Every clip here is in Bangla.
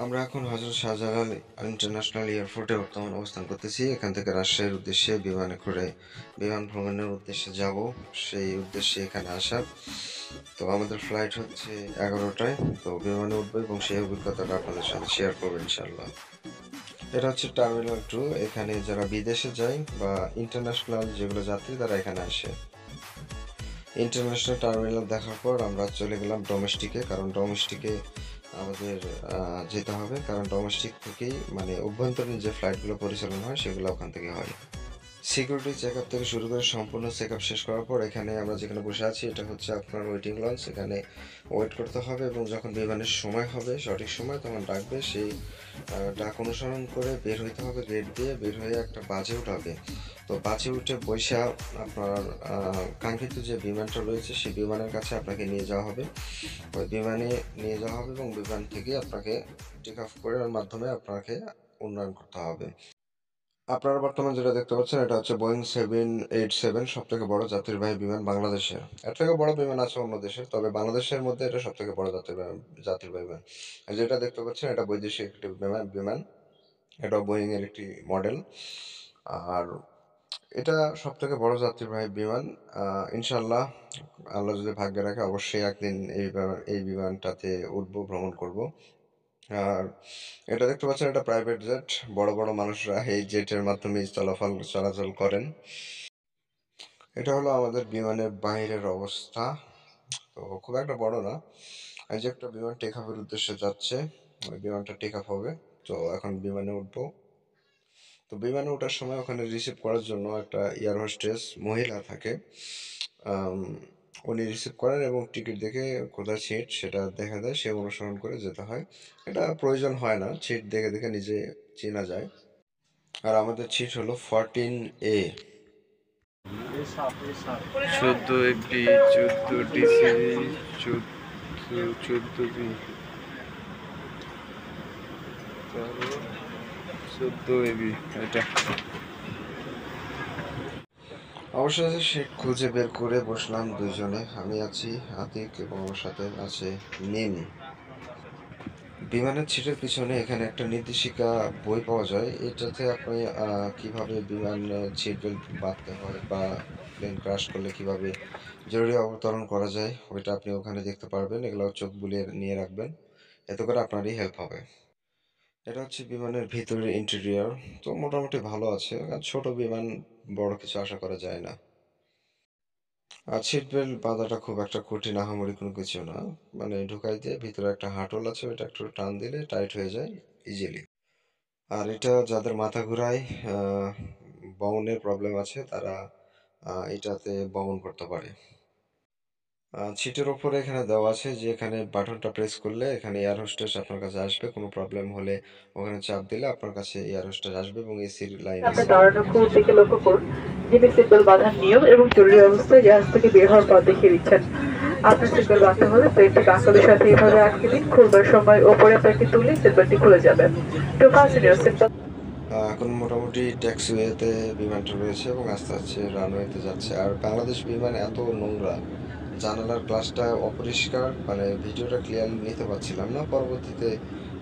আমরা এখন হযরত শাহজালাল ইন্টারন্যাশনাল এয়ারপোর্টে বর্তমান অবস্থান করতেছি। এখান থেকে রাজশাহীর উদ্দেশ্যে বিমানে করে বিমান ভ্রমণের উদ্দেশ্যে যাব, সেই উদ্দেশ্যে এখানে আসা। তো আমাদের ফ্লাইট হচ্ছে 11টায়। তো বিমানে উঠবো এবং সেই অভিজ্ঞতাটা আপনাদের সাথে শেয়ার করবো ইনশাল্লাহ। এটা হচ্ছে টার্মিনাল 2। এখানে যারা বিদেশে যায় বা ইন্টারন্যাশনাল যেগুলো যাত্রী তারা এখানে আসে। ইন্টারন্যাশনাল টার্মিনাল দেখার পর আমরা চলে গেলাম ডোমেস্টিকে, কারণ ডোমেস্টিকে আমাদের যেতে হবে, কারণ ডোমেস্টিক থেকেই মানে অভ্যন্তরীণ যে ফ্লাইটগুলো পরিচালনা হয় সেগুলো ওখান থেকে হয়। সিকিউরিটি চেক আপ থেকে শুরু করে সম্পূর্ণ চেক আপ শেষ করার পর এখানে আমরা যেখানে বসে আছি এটা হচ্ছে আপনার ওয়েটিং লঞ্চ। এখানে ওয়েট করতে হবে এবং যখন বিমানের সময় হবে, সঠিক সময়, তখন ডাকবে। সেই ডাক অনুসরণ করে বের হইতে হবে গেট দিয়ে। বের হয়ে একটা বাজে উঠাবে। তো বাজে উঠে বৈশা আপনার কাঙ্ক্ষিত যে বিমানটা রয়েছে সেই বিমানের কাছে আপনাকে নিয়ে যাওয়া হবে। ওই বিমানে নিয়ে যাওয়া হবে এবং বিমান থেকে আপনাকে টেক অফ করে ওর মাধ্যমে আপনাকে উন্নয়ন করতে হবে। আপনারা বর্তমানে যেটা দেখতে পাচ্ছেন এটা হচ্ছে বোয়িং 787, সব থেকে বড় যাত্রীবাহী বিমান বাংলাদেশের। এর থেকে বড় বিমান আছে অন্য দেশের, তবে বাংলাদেশের মধ্যে এটা সব থেকে বড় যাত্রীবাহী বিমান। আর যেটা দেখতে পাচ্ছেন এটা বৈদেশিক একটি বিমান। এটা বোয়িং এর একটি মডেল। আর এটা সব থেকে বড় যাত্রীবাহী বিমান। ইনশাল্লাহ আল্লাহ যদি ভাগ্যে রাখে অবশ্যই একদিন এই বিমানটাতে উঠবো, ভ্রমণ করব। আর এটা দেখতে পাচ্ছেন এটা প্রাইভেট জেট। বড় বড় মানুষরা এই জেটের মাধ্যমে চলাচল করেন। এটা হলো আমাদের বিমানের বাইরের অবস্থা। তো খুব একটা বড় না। এই যে একটা বিমান টেক অফের উদ্দেশ্যে যাচ্ছে, ওই বিমানটা টেক অফ হবে। তো এখন বিমানে উঠবো। তো বিমানে ওঠার সময় ওখানে রিসিভ করার জন্য একটা এয়ার হোস্টেস মহিলা থাকে। আম, উনি রিসিভ করেন এবং টিকিট দেখে কোথায় সিট সেটা দেখা দেয়, সে অনুসরণ করে যেতে হয়। এটা প্রয়োজন হয় না, সিট দেখে দেখে নিজে চেনা যায়। আর আমাদের সিট হলো 14A। 14 FD, 14 DC, 14 14 AB এটা। অবশেষে সিট খুঁজে বের করে বসলাম দুইজনে। আমি আছি আতিক এবং আমার সাথে আছে মিম। বিমানের সিটের পিছনে এখানে একটা নির্দেশিকা বই পাওয়া যায়। এটাতে আপনি কিভাবে বিমান সিট বেল্ট বাঁধতে হয় বা প্লেন ক্রাশ করলে কিভাবে জরুরি অবতরণ করা যায় ওইটা আপনি ওখানে দেখতে পারবেন। এগুলো চোখ বুলিয়ে নিয়ে রাখবেন, এতে করে আপনারই হেল্প হবে। এটা হচ্ছে বিমানের ভিতরের ইন্টেরিয়র। তো মোটামুটি ভালো আছে, আর ছোট বিমান, বড় কিছু আশা করা যায় না। আর সিট বেল্ট বাঁধাটা খুব একটা কঠিন আহামরি কোনো কিছু না। মানে ঢুকাই দিয়ে ভিতরে একটা হাঁটল আছে, ওইটা একটু টান দিলে টাইট হয়ে যায় ইজিলি। আর এটা যাদের মাথা ঘুরায়, বমনের প্রবলেম আছে, তারা এটাতে বমন করতে পারে। সিটের ওপরে এখানে দেওয়া আছে যে এখানে বাটনটা প্রেস করলে এখানে এয়ার হোস্টেস আপনার কাছে আসবে। কোনো প্রবলেম হলে ওখানে চাপ দিলে আপনার কাছে এয়ার হোস্টেস আসবে এবং এসির লাইন আপনার রিসিভ দাঁড়ানোর করবে। খুব দিকে লক্ষ্য করুন। যিনি সিটবেল্ট বাঁধার নিয়ম এবং জরুরি অবস্থায় জাহাজ থেকে বের হওয়ার পথ দেখিয়ে দিচ্ছেন। আপনার সিটবেল্ট বাঁধতে হলে প্লেনটি কাঁকলের সাথে এভাবে আটকে দিন। খুলবার সময় ওপরে প্লেনটি তুললে সিটবেল্টটি খুলে যাবে। To fasten your seatbelt. এখন মোটামুটি ট্যাক্সিওয়েতে বিমানটা রয়েছে এবং আস্তে আস্তে রানওয়েতে যাচ্ছে। আর বাংলাদেশ বিমান এত নোংরা, জানালার গ্লাসটা অপরিষ্কার, মানে ভিডিওটা ক্লিয়ারলি নিতে পারছিলাম না। পরবর্তীতে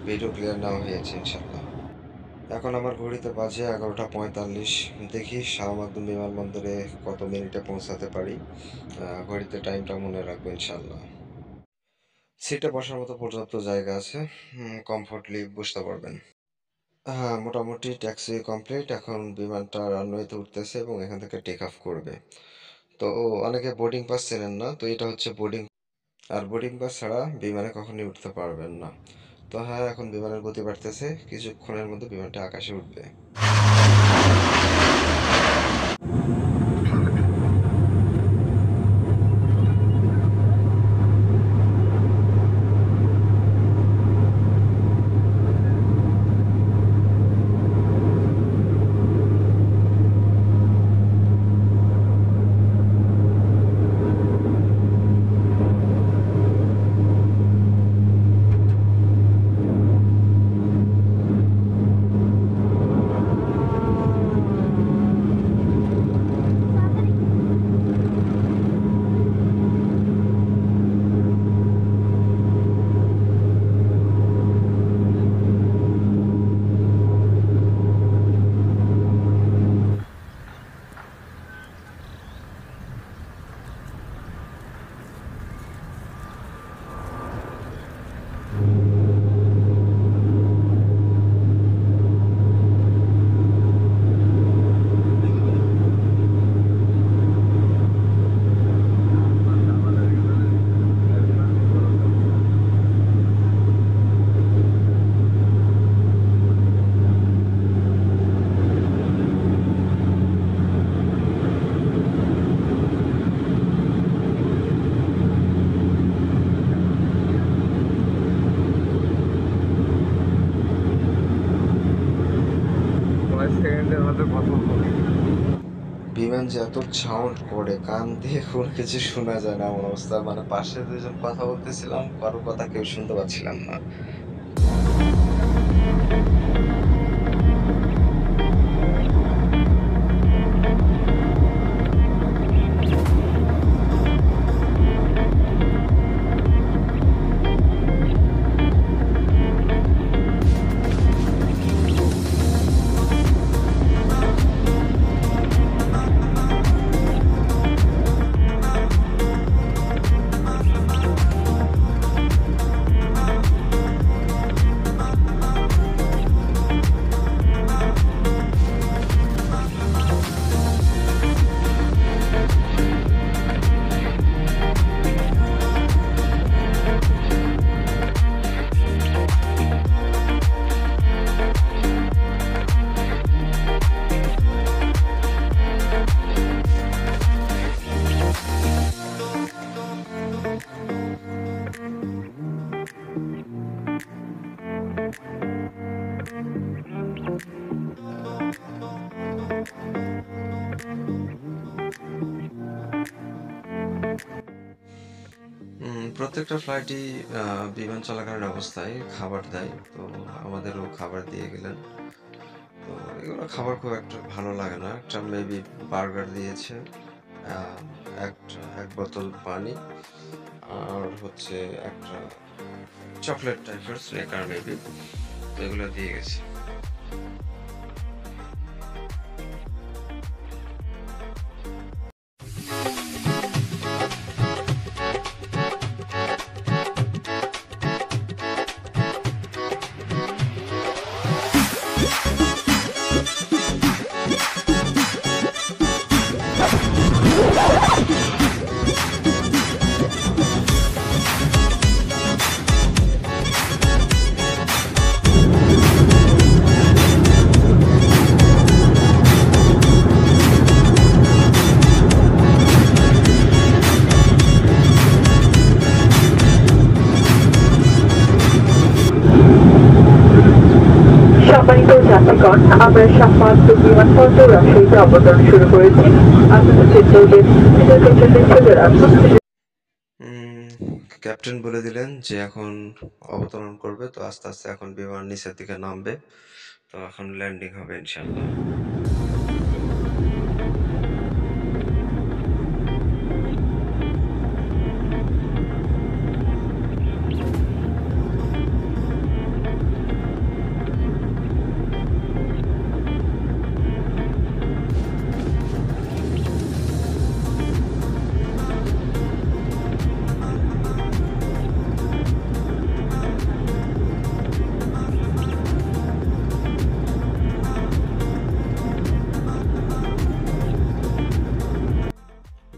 ভিডিও ক্লিয়ার নেওয়া হয়েছে ইনশাল্লাহ। এখন আমার ঘড়িতে বাজে 11টা 45। দেখি শাহমাকদুম বিমানবন্দরে কত মিনিটে পৌঁছাতে পারি। ঘড়িতে টাইমটা মনে রাখবো ইনশাল্লাহ। সিটে বসার মতো পর্যাপ্ত জায়গা আছে, কমফোর্টলি বসতে পারবেন। হ্যাঁ, মোটামুটি ট্যাক্সি কমপ্লিট। এখন বিমানটা রানওয়েতে উঠতেছে এবং এখান থেকে টেক অফ করবে। তো অনেকে বোর্ডিং পাস চেনেন না, তো এটা হচ্ছে বোর্ডিং। আর বোর্ডিং পাস ছাড়া বিমানে কখনোই উঠতে পারবেন না। তো হ্যাঁ, এখন বিমানের গতি বাড়তেছে, কিছুক্ষণের মধ্যে বিমানটা আকাশে উঠবে। সেকেন্ডের মধ্যে কথা বলে। বিমান যে এত সাউন্ড করে, কান দিয়ে কোনো কিছু শোনা যায় না এমন অবস্থা। মানে পাশে দুইজন কথা বলতেছিলাম, কারো কথা কেউ শুনতে পাচ্ছিলাম না। প্রত্যেকটা ফ্লাইটই বিমান চলাকালীন অবস্থায় খাবার দেয়, তো আমাদেরও খাবার দিয়ে গেলেন। তো এগুলো খাবার খুব একটা ভালো লাগে না। একটা মেবি বার্গার দিয়েছে, এক বোতল পানি, আর হচ্ছে একটা চকলেট টাইপের স্নেকার মেবি, তো এগুলো দিয়ে গেছে। সম্মানিত যাত্রীগণ, আমরা শাহবাজপুর বিমানবন্দর রাজশাহীতে অবতরণ শুরু করেছি। আপনাদের চিত্রদের পেছনে চলে রাখুন। ক্যাপ্টেন বলে দিলেন যে এখন অবতরণ করবে, তো আস্তে আস্তে এখন বিমান নিচের দিকে নামবে, তো এখন ল্যান্ডিং হবে ইনশাল্লাহ।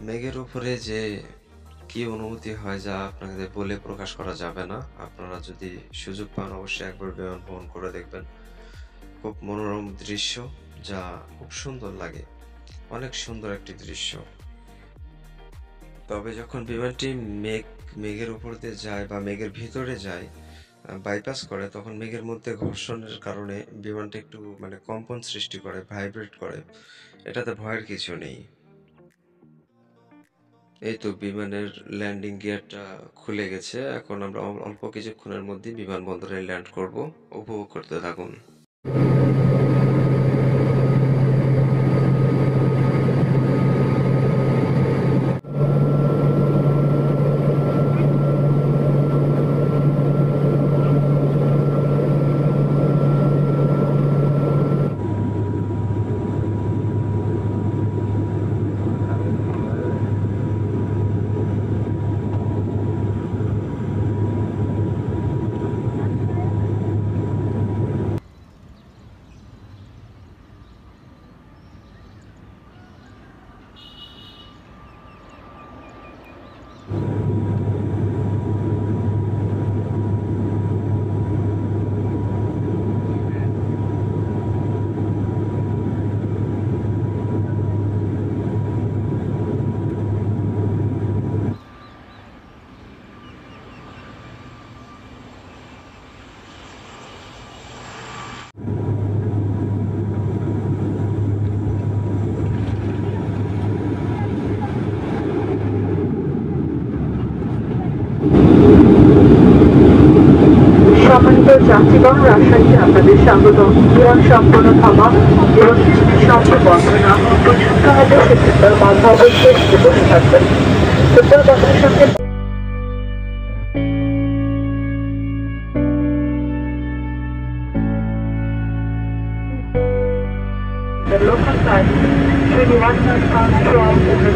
মেঘের উপরে যে কি অনুভূতি হয় যা আপনাদের বলে প্রকাশ করা যাবে না। আপনারা যদি সুযোগ পান অবশ্যই একবার বিমান ভ্রমণ করে দেখবেন। খুব মনোরম দৃশ্য, যা খুব সুন্দর লাগে, অনেক সুন্দর একটি দৃশ্য। তবে যখন বিমানটি মেঘের উপর দিয়ে যায় বা মেঘের ভিতরে যায়, বাইপাস করে, তখন মেঘের মধ্যে ঘর্ষণের কারণে বিমানটি একটু মানে কম্পন সৃষ্টি করে, ভাইব্রেট করে। এটাতে ভয়ের কিছু নেই। এই তো বিমানের ল্যান্ডিং গিয়ারটা খুলে গেছে, এখন আমরা অল্প কিছুক্ষণের মধ্যে বিমানবন্দরে ল্যান্ড করব। উপভোগ করতে থাকুন। সকল যাত্রীগণ রাজশাহীতে আপনাদের স্বাগতম। বিমান সম্পূর্ণ থামা এবং শব্দ বন্ধ না হওয়া পর্যন্ত আমাদের সিগন্যাল বাধা অবস্থায় বসে থাকবেন। সিগন্যাল বাধার সঙ্গে the local time 21 miles past 12 in the